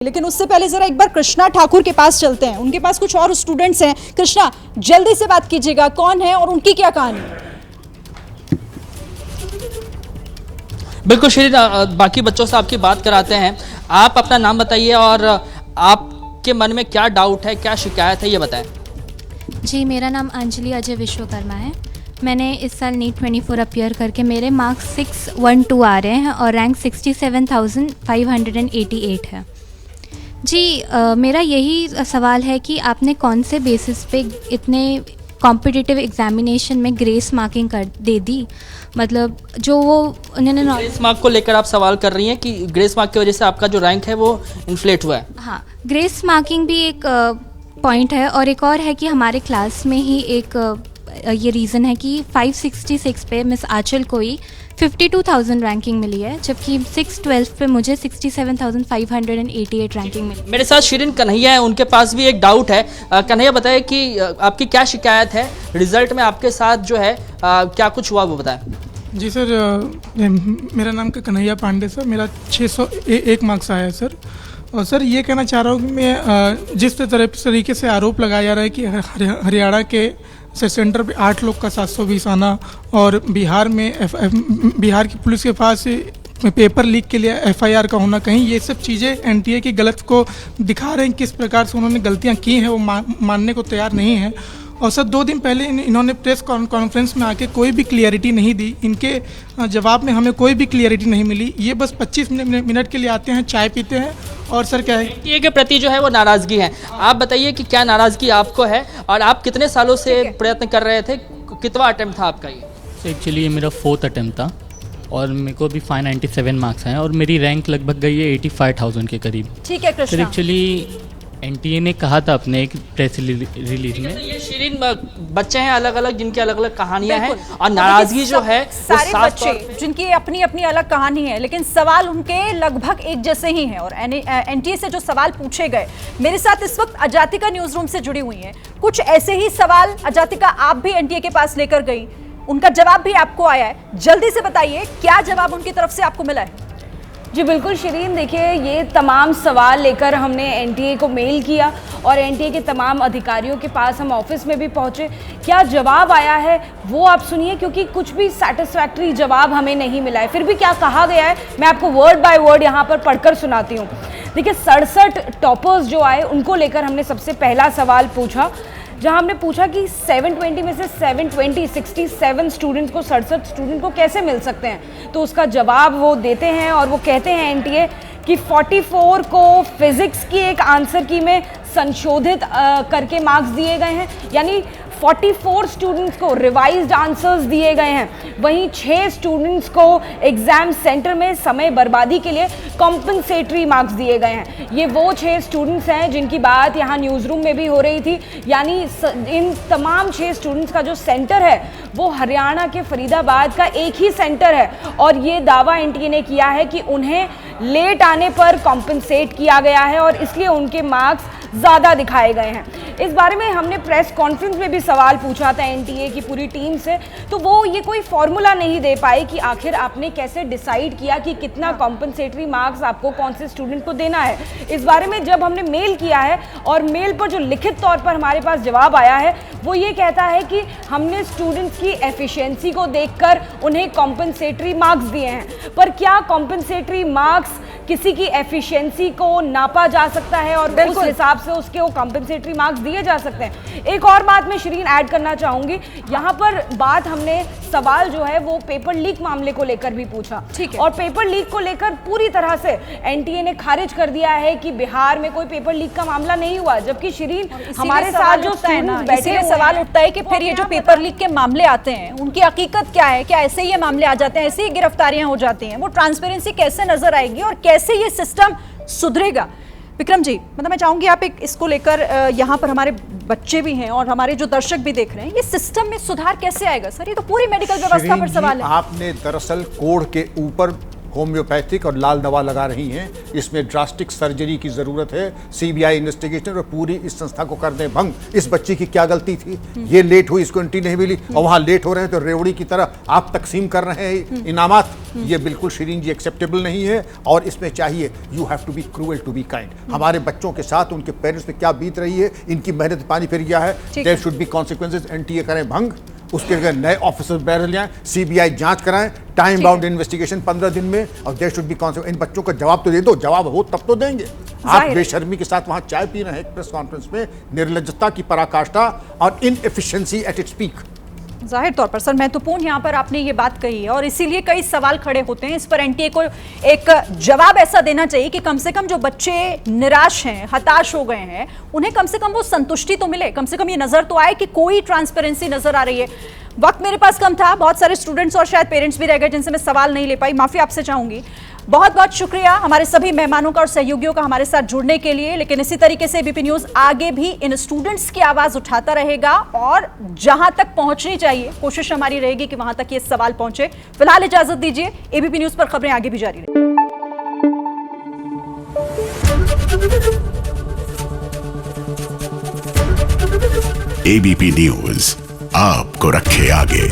लेकिन उससे पहले जरा एक बार कृष्णा ठाकुर के पास चलते हैं। उनके पास कुछ और स्टूडेंट्स हैं। कृष्णा, जल्दी से बात कीजिएगा, कौन है और उनकी क्या कहानी है? बिल्कुल श्री, बाकी बच्चों से आपकी बात कराते हैं। आप अपना नाम बताइए और आपके मन में क्या डाउट है, क्या शिकायत है, ये बताएं। जी, मेरा नाम अंजलि अजय विश्वकर्मा है। मैंने इस साल नीट 24 अपीयर करके मेरे मार्क्स 612 आ रहे हैं और रैंक 67,588 है। जी, मेरा यही सवाल है कि आपने कौन से बेसिस पे इतने कॉम्पिटिटिव एग्जामिनेशन में ग्रेस मार्किंग दे दी? मतलब जो वो उन्होंने ग्रेस मार्क को लेकर आप सवाल कर रही हैं कि ग्रेस मार्क की वजह से आपका जो रैंक है वो इन्फ्लेट हुआ है? हाँ, ग्रेस मार्किंग भी एक पॉइंट है और एक और है कि हमारे क्लास में ही एक ये रीज़न है कि 566 पे मिस आंचल को ही 52,000 रैंकिंग मिली है, जबकि 612 पे मुझे 67,588 रैंकिंग मिली। मेरे साथ शिरीन कन्हैया है, उनके पास भी एक डाउट है। कन्हैया, बताएं कि आपकी क्या शिकायत है रिजल्ट में, आपके साथ जो है क्या कुछ हुआ वो बताएं। जी सर, मेरा नाम कन्हैया पांडे सर, मेरा 601 मार्क्स आया है सर। और सर ये कहना चाह रहा हूँ कि मैं जिस तरीके से आरोप लगाया जा रहा है कि हरियाणा के सेंटर पे 8 लोग का 720 आना और बिहार की पुलिस के पास पेपर लीक के लिए FIR का होना, कहीं ये सब चीज़ें NTA की गलत को दिखा रहे हैं। किस प्रकार से उन्होंने गलतियाँ की हैं वो मानने को तैयार नहीं है। और सर 2 दिन पहले इन्होंने प्रेस कॉन्फ्रेंस में आके कोई भी क्लियरिटी नहीं दी। इनके जवाब में हमें कोई भी क्लियरिटी नहीं मिली। ये बस 25 मिनट के लिए आते हैं, चाय पीते हैं और सर क्या है NTA के प्रति जो है वो नाराज़गी है। आप बताइए कि क्या नाराज़गी आपको है और आप कितने सालों से प्रयत्न कर रहे थे? कितना अटेम्प्ट था आपका ये? एक्चुअली ये मेरा 4th अटेम्प्ट था और मेरे को भी 597 मार्क्स हैं और मेरी रैंक लगभग गई है 85,000 के करीब। ठीक है कृष्णा। एक्चुअली NTA ने कहा था अपने एक प्रेस रिलीज में। ये शिरीन, बच्चे हैं अलग अलग जिनकी अलग अलग कहानियां हैं और नाराजगी जो है सारे बच्चे जिनकी अपनी अपनी अलग कहानी है, लेकिन सवाल उनके लगभग एक जैसे ही हैं। और NTA से जो सवाल पूछे गए, मेरे साथ इस वक्त अजातिका न्यूज रूम से जुड़ी हुई हैं। कुछ ऐसे ही सवाल अजातिका आप भी NTA के पास लेकर गई, उनका जवाब भी आपको आया है। जल्दी से बताइए क्या जवाब उनकी तरफ से आपको मिला है? जी बिल्कुल शिरीन, देखिए ये तमाम सवाल लेकर हमने NTA को मेल किया और NTA के तमाम अधिकारियों के पास हम ऑफिस में भी पहुंचे। क्या जवाब आया है वो आप सुनिए, क्योंकि कुछ भी सेटिस्फैक्ट्री जवाब हमें नहीं मिला है। फिर भी क्या कहा गया है मैं आपको वर्ड बाय वर्ड यहाँ पर पढ़कर सुनाती हूँ। देखिए 67 टॉपर्स जो आए उनको लेकर हमने सबसे पहला सवाल पूछा, जहां हमने पूछा कि 720 में से 67 स्टूडेंट्स को 67 स्टूडेंट को कैसे मिल सकते हैं। तो उसका जवाब वो देते हैं और वो कहते हैं NTA कि 44 को फिजिक्स की एक आंसर की में संशोधित करके मार्क्स दिए गए हैं, यानी 44 स्टूडेंट्स को रिवाइज्ड आंसर्स दिए गए हैं। वहीं 6 स्टूडेंट्स को एग्जाम सेंटर में समय बर्बादी के लिए कॉम्पनसेटरी मार्क्स दिए गए हैं। ये वो 6 स्टूडेंट्स हैं जिनकी बात यहाँ न्यूज़ रूम में भी हो रही थी, यानी इन तमाम 6 स्टूडेंट्स का जो सेंटर है वो हरियाणा के फरीदाबाद का एक ही सेंटर है। और ये दावा NTA ने किया है कि उन्हें लेट आने पर कॉम्पनसेट किया गया है और इसलिए उनके मार्क्स ज़्यादा दिखाए गए हैं। इस बारे में हमने प्रेस कॉन्फ्रेंस में भी सवाल पूछा था NTA की पूरी टीम से, तो वो ये कोई फॉर्मूला नहीं दे पाए कि आखिर आपने कैसे डिसाइड किया कि कितना कॉम्पनसेटरी मार्क्स आपको कौन से स्टूडेंट को देना है। इस बारे में जब हमने मेल किया है और मेल पर जो लिखित तौर पर हमारे पास जवाब आया है वो ये कहता है कि हमने स्टूडेंट्स की एफिशिएंसी को देखकर उन्हें कॉम्पनसेटरी मार्क्स दिए हैं। पर क्या कॉम्पनसेटरी मार्क्स किसी की एफिशिएंसी को नापा जा सकता है और उस हिसाब से उसके वो कॉम्पनसेटरी मार्क्स दिए जा सकते हैं? एक और बात मैं शिरीन ऐड करना चाहूंगी यहाँ पर। बात हमने सवाल जो है वो पेपर लीक मामले को लेकर भी पूछा, ठीक है, और पेपर लीक को लेकर पूरी तरह से NTA ने खारिज कर दिया है कि बिहार में कोई पेपर लीक का मामला नहीं हुआ। जबकि शिरीन, हमारे साथ जो स्टूडेंट्स बैठे हैं, सवाल उठता है कि फिर ये जो पेपर लीक के मामले आते हैं उनकी हकीकत क्या है? क्या ऐसे ही ये मामले आ जाते हैं, ऐसे ही गिरफ्तारियां हो जाती हैं? वो ट्रांसपेरेंसी कैसे नजर आएगी और कैसे ये सिस्टम सुधरेगा? विक्रम जी, मतलब मैं चाहूंगी आप एक इसको लेकर, यहाँ पर हमारे बच्चे भी हैं और हमारे जो दर्शक भी देख रहे हैं, ये सिस्टम में सुधार कैसे आएगा? सर ये तो पूरी मेडिकल व्यवस्था पर सवाल है। आपने दरअसल कोड के ऊपर होम्योपैथिक और लाल दवा लगा रही हैं। इसमें ड्रास्टिक सर्जरी की ज़रूरत है। सीबीआई इन्वेस्टिगेशन और पूरी इस संस्था को कर दें भंग। इस बच्ची की क्या गलती थी? ये लेट हुई, इसको एंट्री नहीं मिली और वहाँ लेट हो रहे हैं तो रेवड़ी की तरह आप तकसीम कर रहे हैं इनामात। ये बिल्कुल शिरीन जी एक्सेप्टेबल नहीं है और इसमें चाहिए you have to be cruel to be kind. हमारे बच्चों के साथ उनके पेरेंट्स पे क्या बीत रही है, इनकी मेहनत पानी फिर गया है। There should be consequences. NTA करें भंग, उसके लिए नए ऑफिसर बैर ले आए, सीबीआई जांच कराएं, टाइम बाउंड इन्वेस्टिगेशन 15 दिन में, और देयर शुड बी कॉन्सिक्वेंस। इन बच्चों का जवाब तो दे दो, जवाब हो तब तो देंगे। आप बेशर्मी के साथ वहां चाय पी रहे हैं एक प्रेस कॉन्फ्रेंस में, निर्लज्जता की पराकाष्ठा और इनएफिशिएंसी एट इट्स पीक। जाहिर तौर पर सर महत्वपूर्ण यहाँ पर आपने ये बात कही है और इसीलिए कई सवाल खड़े होते हैं। इस पर एनटीए को एक जवाब ऐसा देना चाहिए कि कम से कम जो बच्चे निराश हैं, हताश हो गए हैं, उन्हें कम से कम वो संतुष्टि तो मिले, कम से कम ये नजर तो आए कि कोई ट्रांसपेरेंसी नजर आ रही है। वक्त मेरे पास कम था, बहुत सारे स्टूडेंट्स और शायद पेरेंट्स भी रह गए जिनसे मैं सवाल नहीं ले पाई, माफी आपसे चाहूंगी। बहुत बहुत शुक्रिया हमारे सभी मेहमानों का और सहयोगियों का हमारे साथ जुड़ने के लिए। लेकिन इसी तरीके से एबीपी न्यूज आगे भी इन स्टूडेंट्स की आवाज उठाता रहेगा और जहां तक पहुंचनी चाहिए कोशिश हमारी रहेगी कि वहां तक ये सवाल पहुंचे। फिलहाल इजाजत दीजिए, एबीपी न्यूज पर खबरें आगे भी जारी रहेंगी। एबीपी न्यूज आपको रखे आगे।